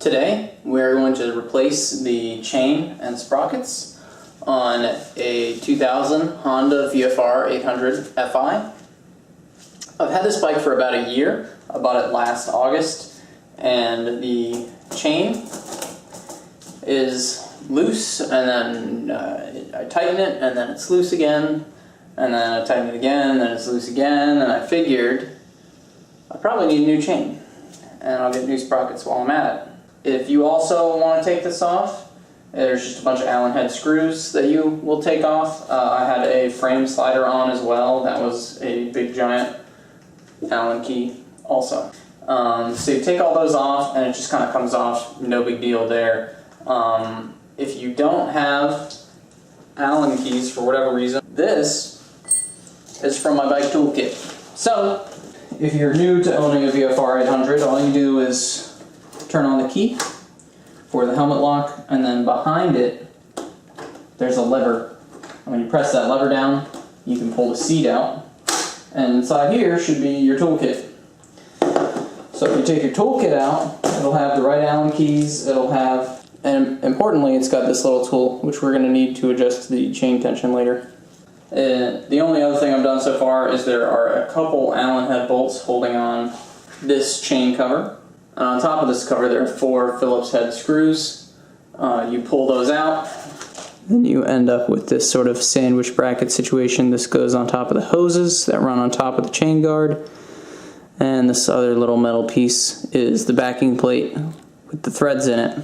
Today we're going to replace the chain and sprockets on a 2000 Honda VFR800fi. I've had this bike for about a year. I bought it last August, and the chain is loose, and then I tighten it, and then it's loose again, and then I tighten it again, and then it's loose again, and I figured I probably need a new chain, and I'll get new sprockets while I'm at it. If you also want to take this off, there's just a bunch of Allen head screws that you will take off. I had a frame slider on as well. That was a big giant Allen key also. So you take all those off and it just kind of comes off, no big deal there. If you don't have Allen keys for whatever reason, this is from my bike toolkit. So if you're new to owning a VFR800, all you do is turn on the key for the helmet lock, and then behind it there's a lever. And when you press that lever down, you can pull the seat out, and inside here should be your toolkit. So if you take your toolkit out, it'll have the right Allen keys, it'll have, and importantly, it's got this little tool which we're going to need to adjust the chain tension later. The only other thing I've done so far is there are a couple Allen head bolts holding on this chain cover. And on top of this cover there are 4 Phillips head screws. You pull those out, and you end up with this sort of sandwich bracket situation. This goes on top of the hoses that run on top of the chain guard, and this other little metal piece is the backing plate with the threads in it.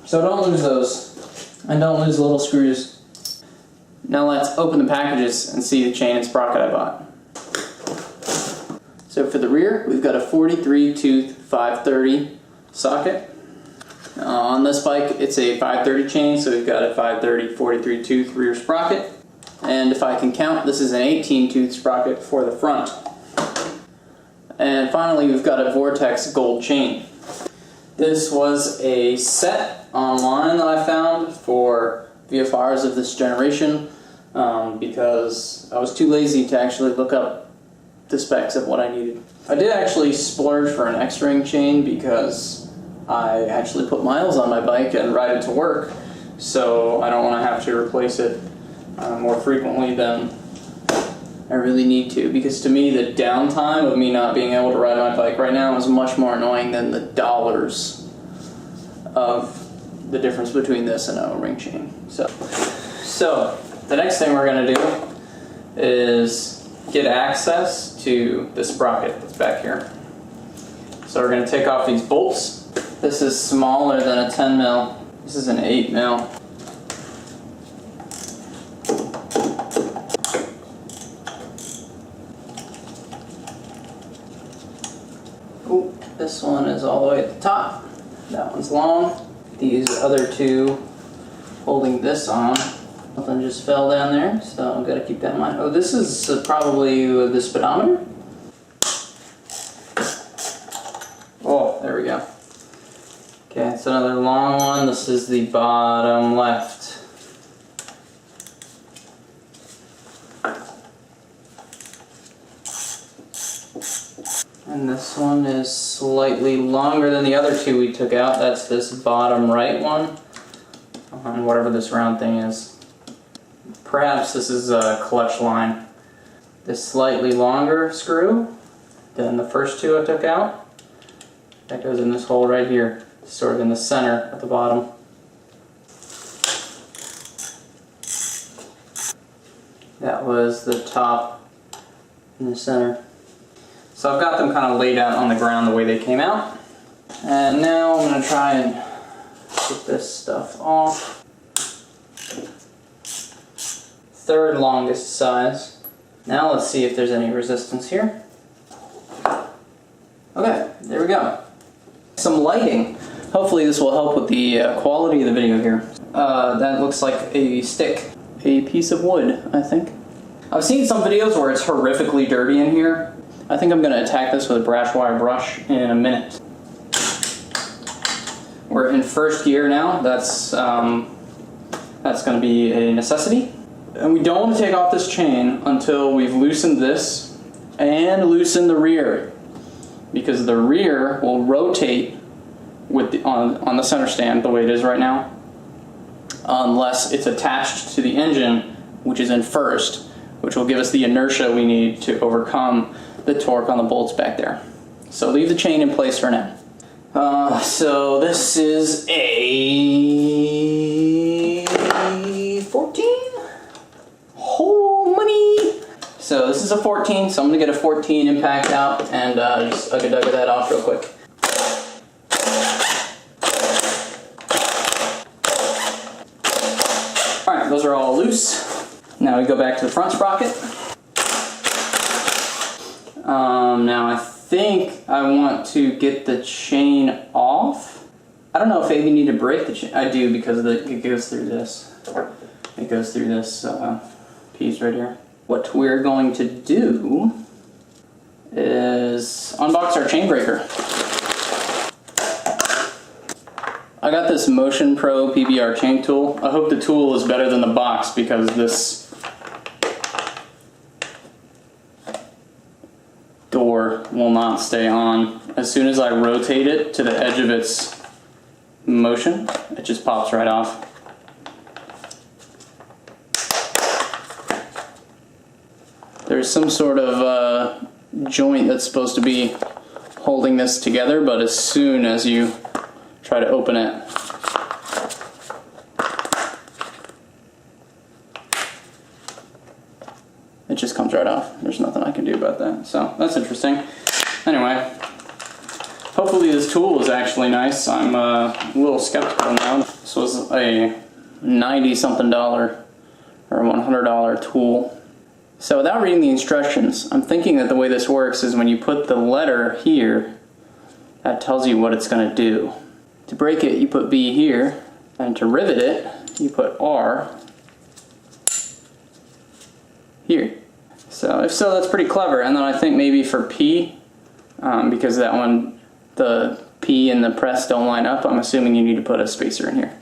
So don't lose those, and don't lose the little screws. Now let's open the packages and see the chain and sprocket I bought. So for the rear, we've got a 43 tooth 530 socket. On this bike, it's a 530 chain, so we've got a 530 43 tooth rear sprocket. And if I can count, this is an 18 tooth sprocket for the front. And finally, we've got a Vortex gold chain. This was a set online that I found for VFRs of this generation because I was too lazy to actually look up the specs of what I needed. I did actually splurge for an X-ring chain because I actually put miles on my bike and ride it to work, so I don't want to have to replace it more frequently than I really need to, because to me the downtime of me not being able to ride my bike right now is much more annoying than the dollars of the difference between this and a ring chain. So the next thing we're going to do is get access to the sprocket that's back here. So we're going to take off these bolts. This is smaller than a 10 mil. This is an 8 mil. Ooh, this one is all the way at the top. That one's long. These other two holding this on. Something just fell down there, so I've got to keep that in mind. Oh, this is probably the speedometer. Oh, there we go. Okay, it's another long one. This is the bottom left. And this one is slightly longer than the other two we took out. That's this bottom right one, on whatever this round thing is. Perhaps this is a clutch line. This slightly longer screw than the first two I took out, that goes in this hole right here, sort of in the center at the bottom. That was the top in the center. So I've got them kind of laid out on the ground the way they came out. And now I'm going to try and get this stuff off. Third longest size. Now let's see if there's any resistance here. Okay, there we go. Some lighting. Hopefully this will help with the quality of the video here. That looks like a stick. A piece of wood, I think. I've seen some videos where it's horrifically dirty in here. I think I'm going to attack this with a brass wire brush in a minute. We're in first gear now. That's going to be a necessity. And we don't want to take off this chain until we've loosened this and loosened the rear, because the rear will rotate with on the center stand the way it is right now, unless it's attached to the engine, which is in first, which will give us the inertia we need to overcome the torque on the bolts back there. So leave the chain in place for now. So this is a 14? Oh, money! So this is a 14, so I'm gonna get a 14 impact out and just ugga-dugga that off real quick. Alright, those are all loose. Now we go back to the front sprocket. Now I think I want to get the chain off. I don't know if I even need to break the chain. I do, because it goes through this. It goes through this piece right here. What we're going to do is unbox our chain breaker. I got this motionpro PBR chain tool. I hope the tool is better than the box, because this door will not stay on. As soon as I rotate it to the edge of its motion, it just pops right off. There's some sort of joint that's supposed to be holding this together, but as soon as you try to open it, it just comes right off. There's nothing I can do about that. So that's interesting. Anyway, hopefully this tool is actually nice. I'm a little skeptical now. This was a $90-something or $100 tool. So without reading the instructions, I'm thinking that the way this works is when you put the letter here, that tells you what it's going to do. To break it, you put B here, and to rivet it, you put R here. So if so, that's pretty clever. And then I think maybe for P, because that one, the P and the press don't line up, I'm assuming you need to put a spacer in here.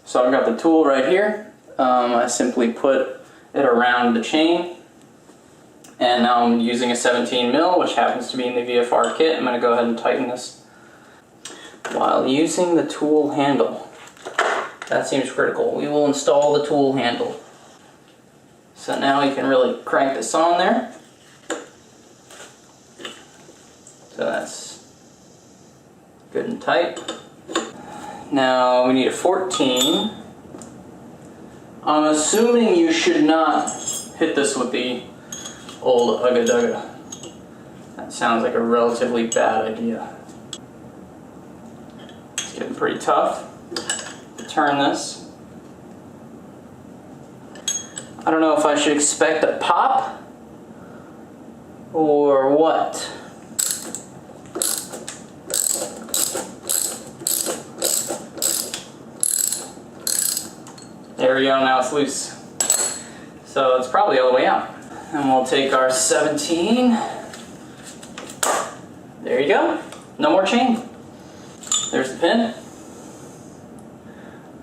So I've got the tool right here. I simply put it around the chain, and now I'm using a 17 mil, which happens to be in the VFR kit. I'm going to go ahead and tighten this while using the tool handle. That seems critical. We will install the tool handle. So now we can really crank this on there. So that's good and tight. Now we need a 14. I'm assuming you should not hit this with the old ugga-dugga. That sounds like a relatively bad idea. It's getting pretty tough to turn this. I don't know if I should expect a pop or what. There we go, now it's loose. So it's probably all the way out. And we'll take our 17. There you go. No more chain. There's the pin.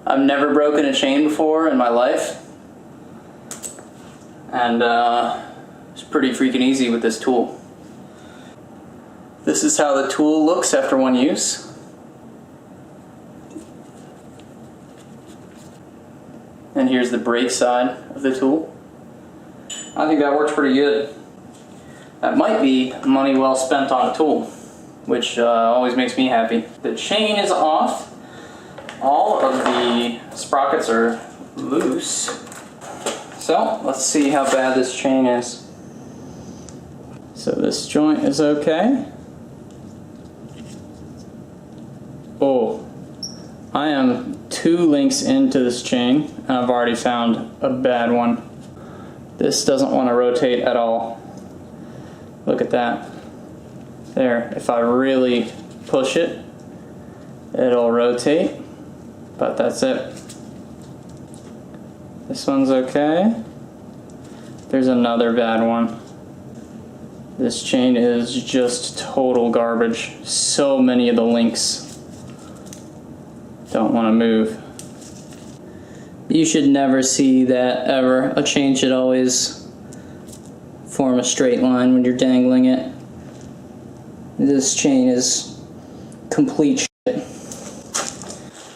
I've never broken a chain before in my life. And it's pretty freaking easy with this tool. This is how the tool looks after one use. And here's the brake side of the tool. I think that works pretty good. That might be money well spent on a tool, which always makes me happy. The chain is off. All of the sprockets are loose. So let's see how bad this chain is. So this joint is okay. Oh, I am 2 links into this chain, and I've already found a bad one. This doesn't want to rotate at all. Look at that. There, if I really push it, it'll rotate, but that's it. This one's okay. There's another bad one. This chain is just total garbage. So many of the links don't want to move. You should never see that ever. A chain should always form a straight line when you're dangling it. This chain is complete shit.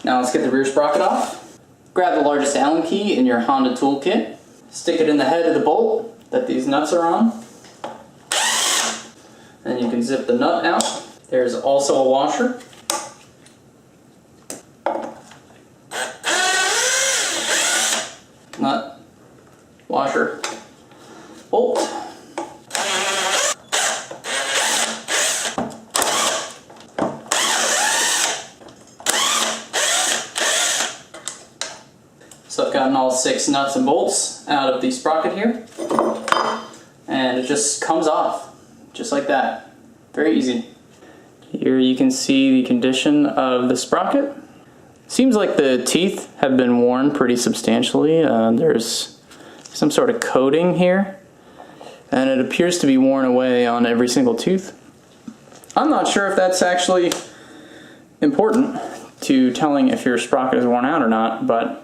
Now let's get the rear sprocket off. Grab the largest Allen key in your Honda toolkit. Stick it in the head of the bolt that these nuts are on. And you can zip the nut out. There's also a washer. Nut, washer, bolt. So I've gotten all 6 nuts and bolts out of the sprocket here, and it just comes off, just like that. Very easy. Here you can see the condition of the sprocket. Seems like the teeth have been worn pretty substantially. There's some sort of coating here, and it appears to be worn away on every single tooth. I'm not sure if that's actually important to telling if your sprocket is worn out or not, but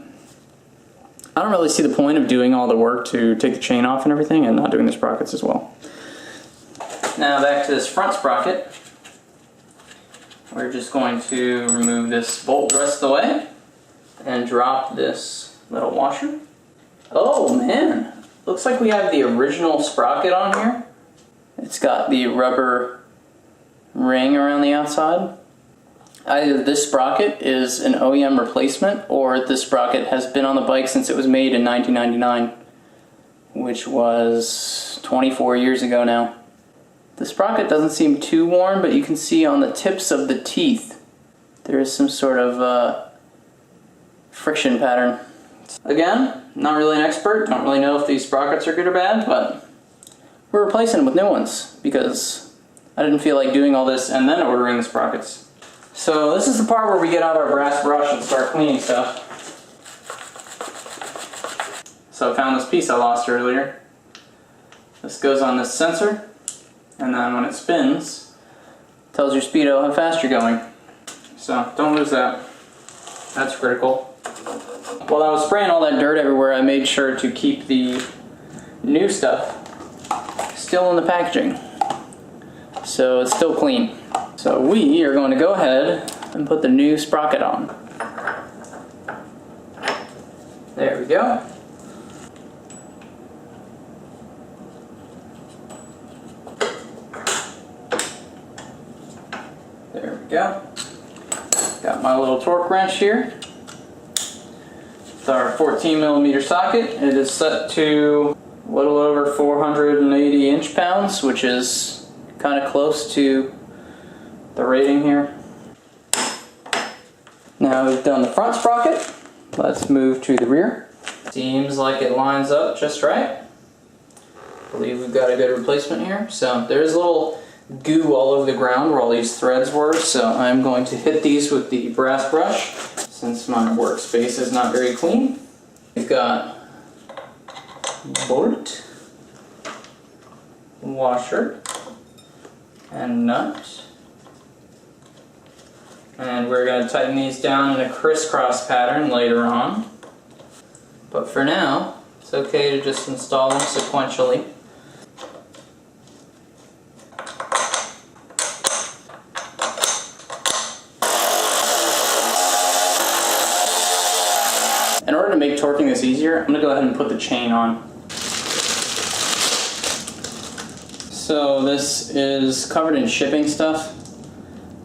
I don't really see the point of doing all the work to take the chain off and everything and not doing the sprockets as well. Now back to this front sprocket. We're just going to remove this bolt the rest of the way and drop this little washer. Oh man, looks like we have the original sprocket on here. It's got the rubber ring around the outside. Either this sprocket is an OEM replacement or this sprocket has been on the bike since it was made in 1999, which was 24 years ago now. The sprocket doesn't seem too worn, but you can see on the tips of the teeth there is some sort of friction pattern. Again, not really an expert, don't really know if these sprockets are good or bad, but we're replacing them with new ones because I didn't feel like doing all this and then ordering the sprockets. So this is the part where we get out our brass brush and start cleaning stuff. So I found this piece I lost earlier. This goes on this sensor, and then when it spins, it tells your speedo how fast you're going. So don't lose that. That's critical. While I was spraying all that dirt everywhere, I made sure to keep the new stuff still in the packaging, so it's still clean. So we are going to go ahead and put the new sprocket on. There we go. There we go. Got my little torque wrench here. With our 14mm socket, it is set to a little over 480 inch-pounds, which is kind of close to the rating here. Now we've done the front sprocket, let's move to the rear. Seems like it lines up just right. I believe we've got a good replacement here. So there's a little goo all over the ground where all these threads were, so I'm going to hit these with the brass brush since my workspace is not very clean. We've got bolt, washer, and nut. And we're going to tighten these down in a crisscross pattern later on. But for now, it's okay to just install them sequentially. In order to make torquing this easier, I'm going to go ahead and put the chain on. So this is covered in shipping stuff,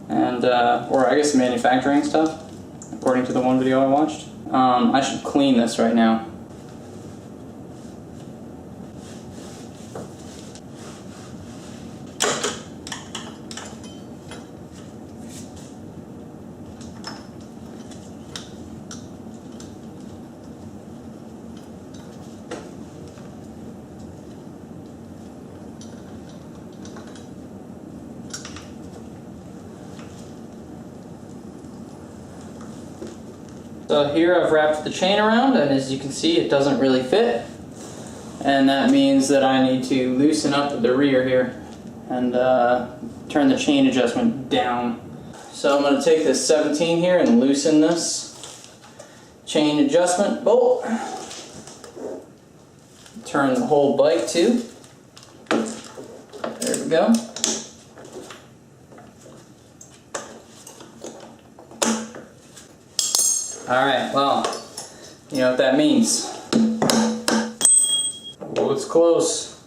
and or I guess manufacturing stuff, according to the one video I watched. I should clean this right now. So here I've wrapped the chain around, and as you can see it doesn't really fit, and that means that I need to loosen up the rear here and turn the chain adjustment down. So I'm going to take this 17 here and loosen this chain adjustment bolt. Turn the whole bike too. There we go. Alright, well, you know what that means. Oh, it's close.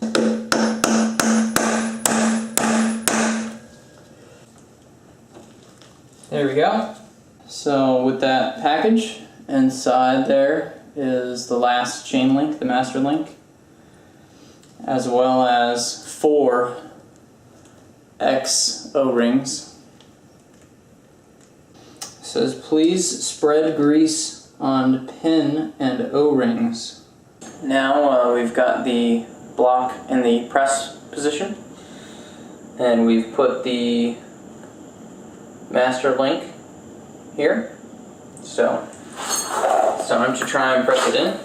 There we go. So with that package, inside there is the last chain link, the master link, as well as 4 X O-rings. It says, please spread grease on pin and O-rings. Now we've got the block in the press position, and we've put the master link here. So it's time to try and press it in.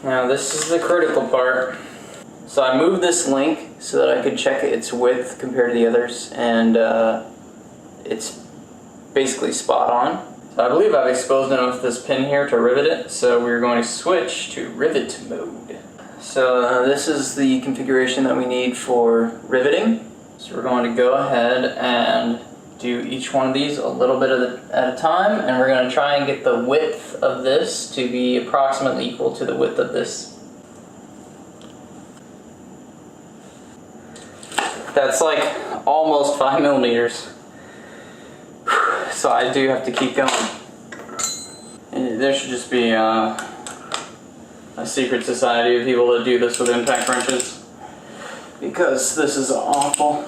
Now this is the critical part. So I moved this link so that I could check its width compared to the others, and it's basically spot on. So I believe I've exposed enough of this pin here to rivet it, so we're going to switch to rivet mode. So this is the configuration that we need for riveting. So we're going to go ahead and do each one of these a little bit at a time, and we're going to try and get the width of this to be approximately equal to the width of this. That's like almost 5 millimeters. So I do have to keep going. And there should just be a secret society of people that do this with impact wrenches, because this is awful.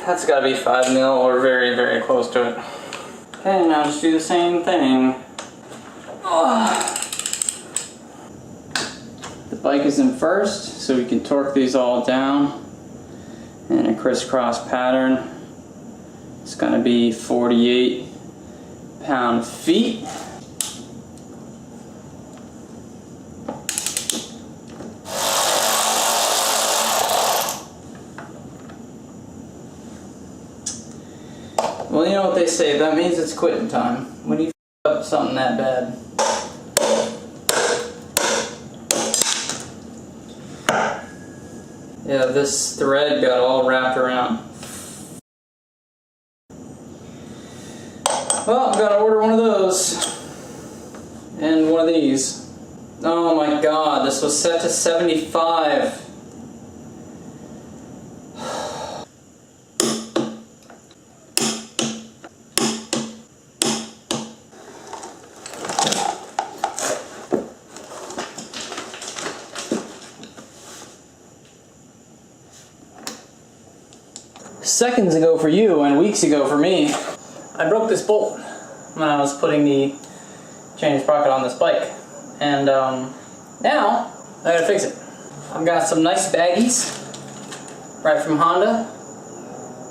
That's got to be 5 mil or very, very close to it. Okay, now just do the same thing. The bike is in first, so we can torque these all down in a crisscross pattern. It's going to be 48 pound-feet. Well, you know what they say, that means it's quitting time. When you f up something that bad. Yeah, this thread got all wrapped around. Well, I'm gonna order one of those. And one of these. Oh my god, this was set to 75. Seconds ago for you and weeks ago for me, I broke this bolt when I was putting the chain sprocket on this bike, and now I gotta fix it. I've got some nice baggies right from Honda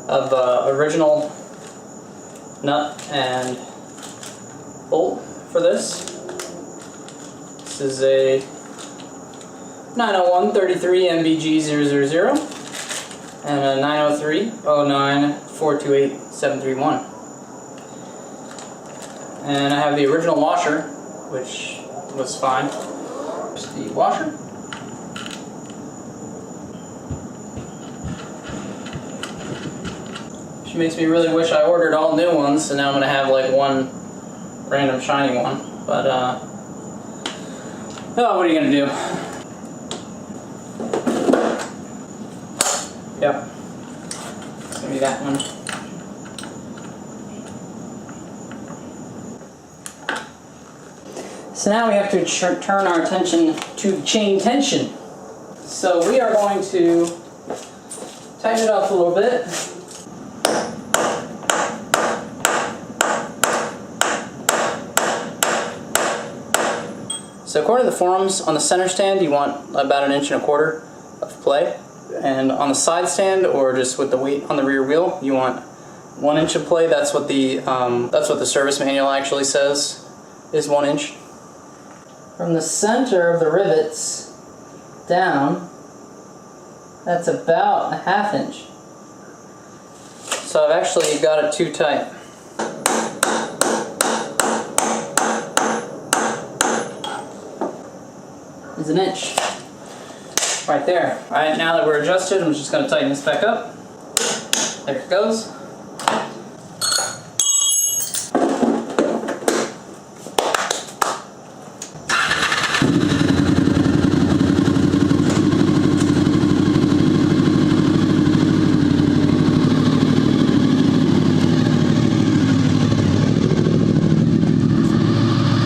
of original nut and bolt for this. This is a 901 33 MBG000 and a 903 09 428 731. And I have the original washer, which was fine. There's the washer. Which makes me really wish I ordered all new ones, so now I'm going to have like one random shiny one. But, oh, what are you going to do? Yep. It's going to be that one. So now we have to turn our attention to chain tension. So we are going to tighten it up a little bit. So according to the forums, on the center stand you want about 1.25 inches of play, and on the side stand or just with the weight on the rear wheel, you want 1 inch of play. That's what the service manual actually says is 1 inch. From the center of the rivets down, that's about 1/2 inch. So I've actually got it too tight. Is 1 inch. Right there. Alright, now that we're adjusted, I'm just going to tighten this back up. There it goes.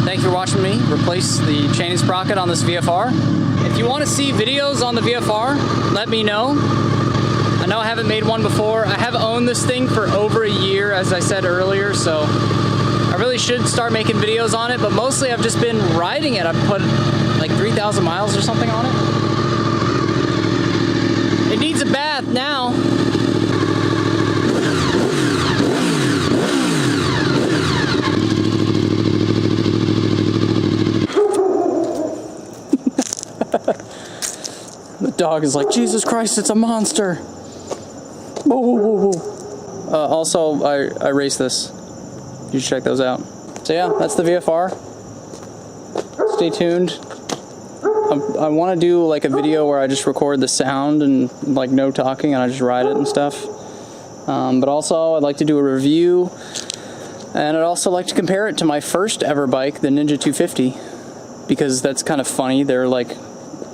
Thanks for watching me replace the chain and sprocket on this VFR. If you want to see videos on the VFR, let me know. I know I haven't made one before. I have owned this thing for over a year, as I said earlier, so I really should start making videos on it, but mostly I've just been riding it. I've put like 3,000 miles or something on it. It needs a bath now. The dog is like, Jesus Christ, it's a monster. Whoa, whoa, whoa, whoa. Also, I raced this. You should check those out. So yeah, that's the VFR. Stay tuned. I want to do like a video where I just record the sound and like no talking and I just ride it and stuff. But also, I'd like to do a review, and I'd also like to compare it to my first ever bike, the Ninja 250, because that's kind of funny. They're like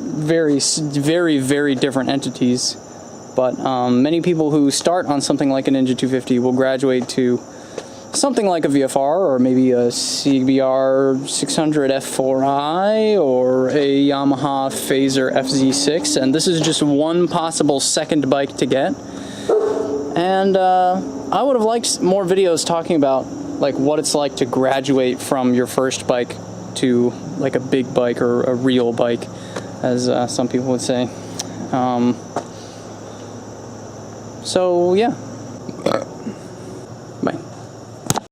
very, very different entities, but many people who start on something like a Ninja 250 will graduate to something like a VFR, or maybe a CBR 600F4i, or a Yamaha Phaser FZ6, and this is just one possible second bike to get. And I would have liked more videos talking about like what it's like to graduate from your first bike to like a big bike or a real bike, as some people would say. So yeah.